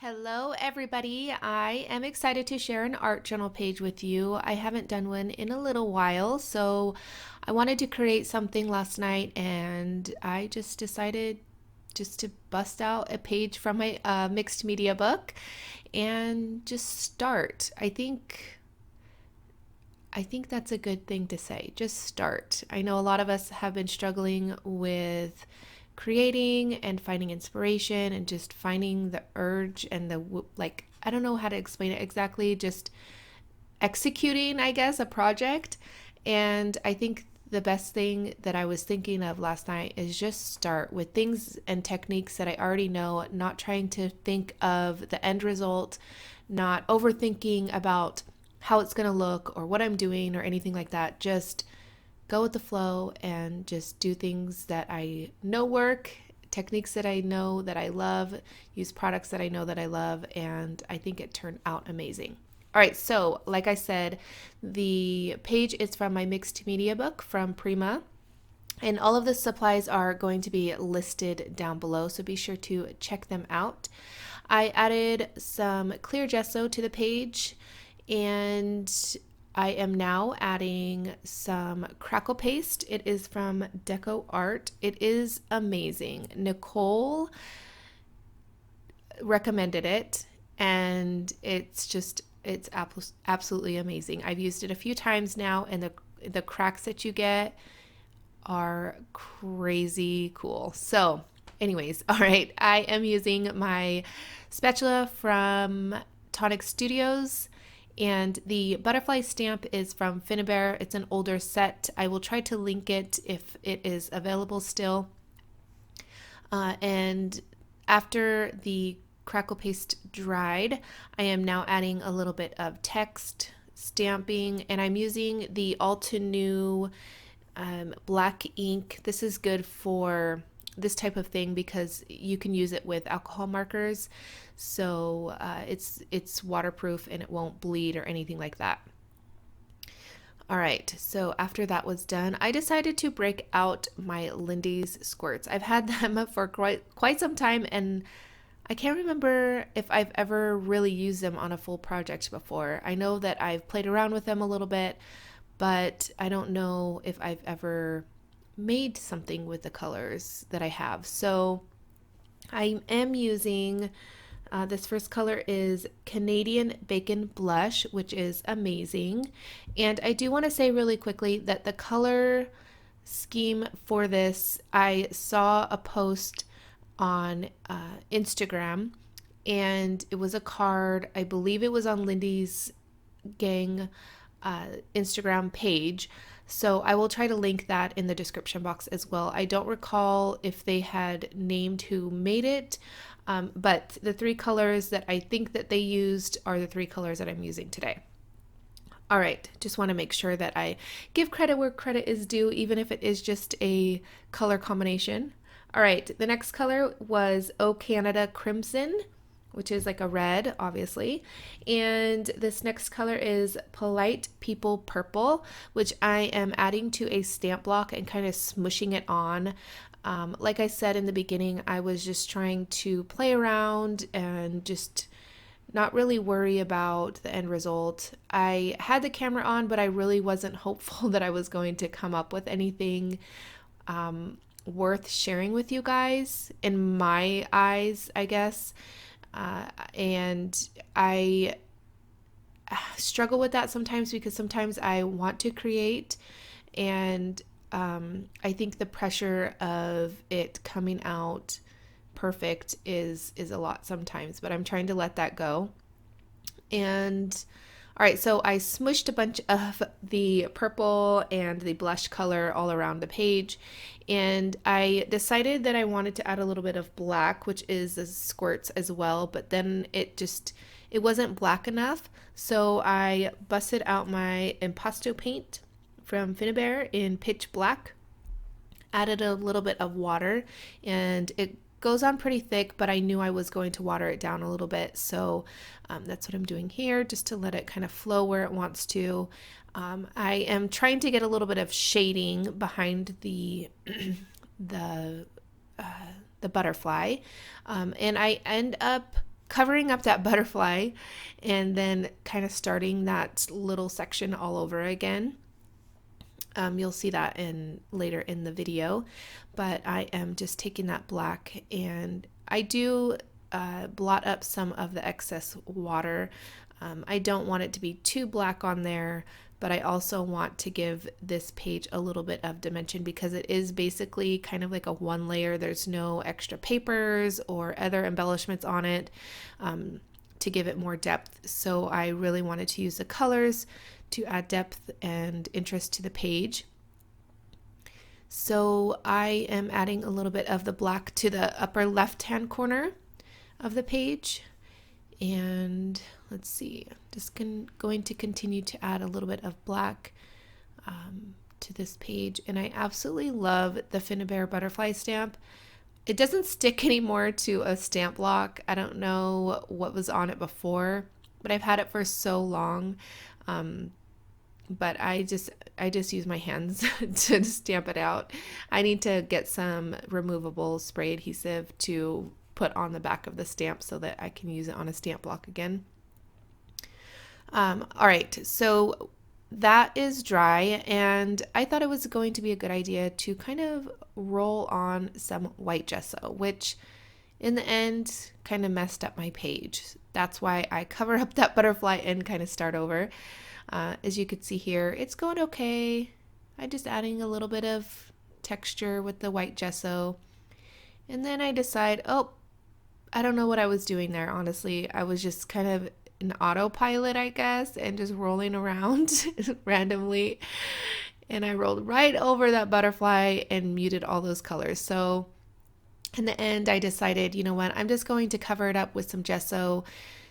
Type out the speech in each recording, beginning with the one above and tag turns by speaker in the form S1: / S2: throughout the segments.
S1: Hello, everybody. I am excited to share an art journal page with you. I haven't done one in a little while, so I wanted to create something last night and I just decided just to bust out a page from my mixed media book and just start. I think that's a good thing to say. Just start. I know a lot of us have been struggling with creating and finding inspiration and just finding the urge and I don't know how to explain it exactly, just executing, I guess, a project. And I think the best thing that I was thinking of last night is just start with things and techniques that I already know, not trying to think of the end result, not overthinking about how it's going to look or what I'm doing or anything like that. Just go with the flow and just do things that I know work, techniques that I know that I love, use products that I know that I love, and I think it turned out amazing. All right, so like I said, the page is from my mixed media book from Prima. And all of the supplies are going to be listed down below, so be sure to check them out. I added some clear gesso to the page, and I am now adding some crackle paste. It is from Deco Art. It is amazing. Nicole recommended it, and it's absolutely amazing. I've used it a few times now, and the cracks that you get are crazy cool. So, anyways, all right, I am using my spatula from Tonic Studios, and the butterfly stamp is from Finnabair. It's an older set. I will try to link it if it is available still. And after the crackle paste dried, I am now adding a little bit of text stamping, and I'm using the Altenew black ink. This is good for this type of thing because you can use it with alcohol markers, so it's waterproof and it won't bleed or anything like that. All right, so after that was done, I decided to break out my Lindy's squirts. I've had them for quite some time, and I can't remember if I've ever really used them on a full project before. I know that I've played around with them a little bit, but I don't know if I've ever made something with the colors that I have. So I am using this first color is Canadian Bacon Blush, which is amazing. And I do want to say really quickly that the color scheme for this, I saw a post on Instagram, and it was a card. I believe it was on Lindy's gang Instagram page. So I will try to link that in the description box as well. I don't recall if they had named who made it, but the three colors that I think that they used are the three colors that I'm using today. All right, just want to make sure that I give credit where credit is due, even if it is just a color combination. All right, the next color was Oh Canada Crimson, which is like a red, obviously. And this next color is Polite People Purple, which I am adding to a stamp block and kind of smushing it on. Like I said in the beginning, I was just trying to play around and just not really worry about the end result. I had the camera on, but I really wasn't hopeful that I was going to come up with anything worth sharing with you guys, in my eyes, I guess. And I struggle with that sometimes because sometimes I want to create, and I think the pressure of it coming out perfect is a lot sometimes, but I'm trying to let that go. And all right, so I smushed a bunch of the purple and the blush color all around the page, and I decided that I wanted to add a little bit of black, which is the squirts as well, but then it wasn't black enough, so I busted out my Impasto paint from Finnabair in pitch black, added a little bit of water, and it goes on pretty thick, but I knew I was going to water it down a little bit, so that's what I'm doing here, just to let it kind of flow where it wants to. I am trying to get a little bit of shading behind the the butterfly, and I end up covering up that butterfly and then kind of starting that little section all over again. You'll see that later in the video, but I am just taking that black, and I do blot up some of the excess water. I don't want it to be too black on there, but I also want to give this page a little bit of dimension because it is basically kind of like a one layer. There's no extra papers or other embellishments on it to give it more depth. So I really wanted to use the colors to add depth and interest to the page. So I am adding a little bit of the black to the upper left-hand corner of the page. And let's see, I'm just going to continue to add a little bit of black to this page. And I absolutely love the Finnabair butterfly stamp. It doesn't stick anymore to a stamp block. I don't know what was on it before, but I've had it for so long. But I just use my hands to stamp it out. I need to get some removable spray adhesive to put on the back of the stamp so that I can use it on a stamp block again. All right, so that is dry, and I thought it was going to be a good idea to kind of roll on some white gesso, which in the end kind of messed up my page. That's why I cover up that butterfly and kind of start over. As you can see here, it's going okay. I'm just adding a little bit of texture with the white gesso. And then I decide, oh, I don't know what I was doing there, honestly. I was just kind of an autopilot, I guess, and just rolling around randomly. And I rolled right over that butterfly and muted all those colors. So in the end, I decided, you know what, I'm just going to cover it up with some gesso,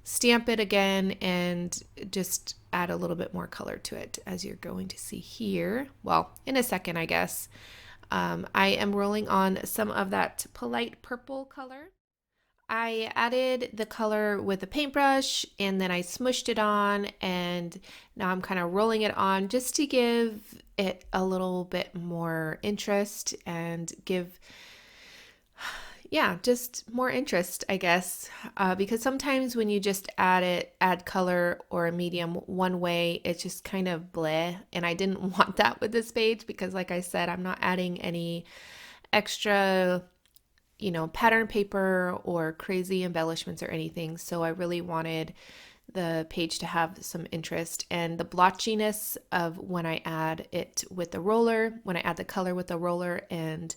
S1: stamp it again, and just add a little bit more color to it, as you're going to see here. Well, in a second, I guess. I am rolling on some of that polite purple color. I added the color with a paintbrush, and then I smushed it on, and now I'm kind of rolling it on just to give it a little bit more interest and give, yeah, just more interest, I guess, because sometimes when you just add color or a medium one way, it's just kind of bleh, and I didn't want that with this page because, like I said, I'm not adding any extra, pattern paper or crazy embellishments or anything. So I really wanted the page to have some interest, and the blotchiness of when I add it with the roller, when I add the color with the roller and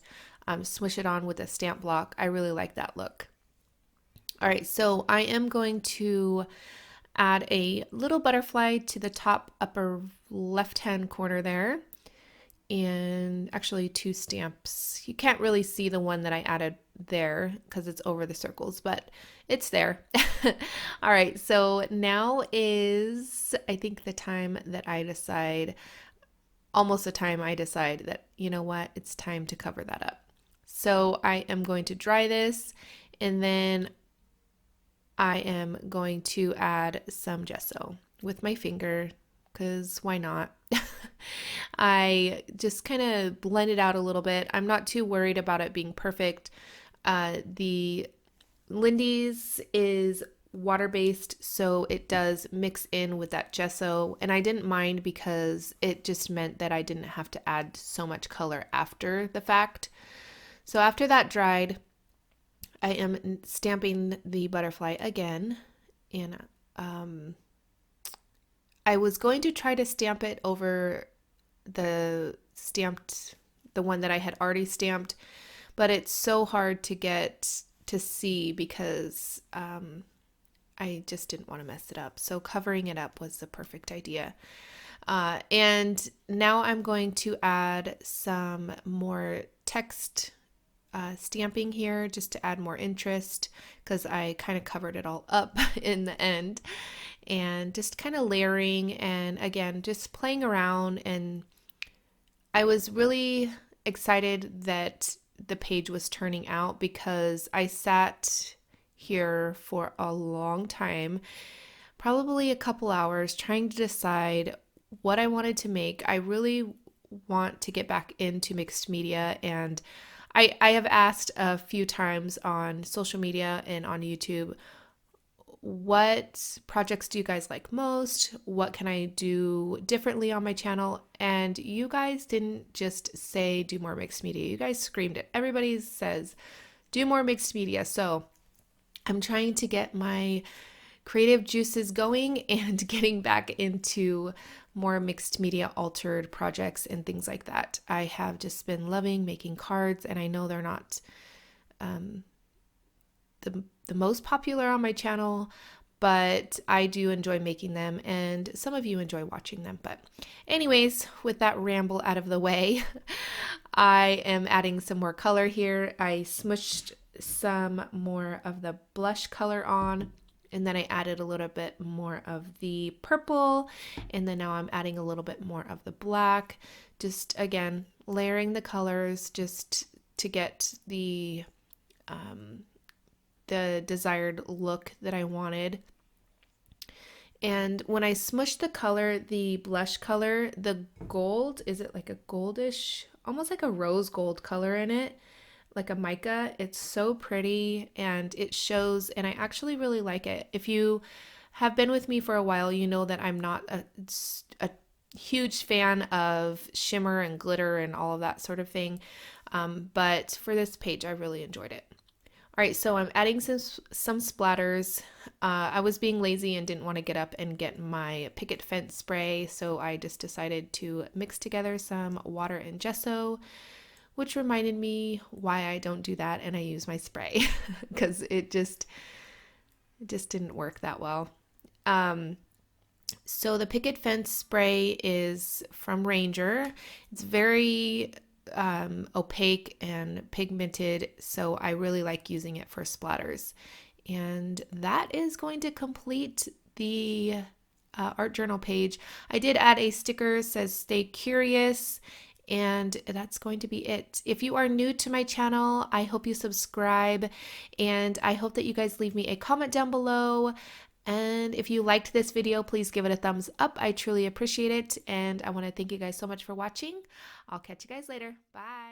S1: smush it on with a stamp block, I really like that look. All right, so I am going to add a little butterfly to the top upper left-hand corner there, and actually two stamps. You can't really see the one that I added there because it's over the circles, but it's there. All right, so now is, I think, the time that I decide, almost the time I decide that, you know what, it's time to cover that up. So I am going to dry this, and then I am going to add some gesso with my finger, because why not? I just kind of blend it out a little bit. I'm not too worried about it being perfect. The Lindy's is water-based, so it does mix in with that gesso, and I didn't mind because it just meant that I didn't have to add so much color after the fact. So after that dried, I am stamping the butterfly again, and I was going to try to stamp it over the one that I had already stamped, but it's so hard to get to see because I just didn't want to mess it up. So covering it up was the perfect idea. And now I'm going to add some more text stamping here just to add more interest, because I kind of covered it all up in the end, and just kind of layering and again just playing around. And I was really excited that the page was turning out because I sat here for a long time, probably a couple hours, trying to decide what I wanted to make. I really want to get back into mixed media, and I have asked a few times on social media and on YouTube, what projects do you guys like most? What can I do differently on my channel? And you guys didn't just say do more mixed media. You guys screamed it. Everybody says do more mixed media. So I'm trying to get my creative juices going and getting back into more mixed media altered projects and things like that. I have just been loving making cards, and I know they're not the most popular on my channel, but I do enjoy making them, and some of you enjoy watching them. But anyways, with that ramble out of the way, I am adding some more color here. I smushed some more of the blush color on, and then I added a little bit more of the purple, and then now I'm adding a little bit more of the black. Just again, layering the colors just to get the desired look that I wanted. And when I smushed the color, the blush color, the gold, is it like a goldish, almost like a rose gold color in it, like a mica? It's so pretty and it shows, and I actually really like it. If you have been with me for a while, you know that I'm not a huge fan of shimmer and glitter and all of that sort of thing. But for this page, I really enjoyed it. All right, so I'm adding some splatters. I was being lazy and didn't want to get up and get my Picket fence spray, so I just decided to mix together some water and gesso, which reminded me why I don't do that and I use my spray because it just didn't work that well. So the Picket fence spray is from Ranger. It's very opaque and pigmented, so I really like using it for splatters. And that is going to complete the art journal page. I did add a sticker, says stay curious, and that's going to be it. If you are new to my channel, I hope you subscribe, and I hope that you guys leave me a comment down below. And if you liked this video, please give it a thumbs up. I truly appreciate it. And I want to thank you guys so much for watching. I'll catch you guys later. Bye.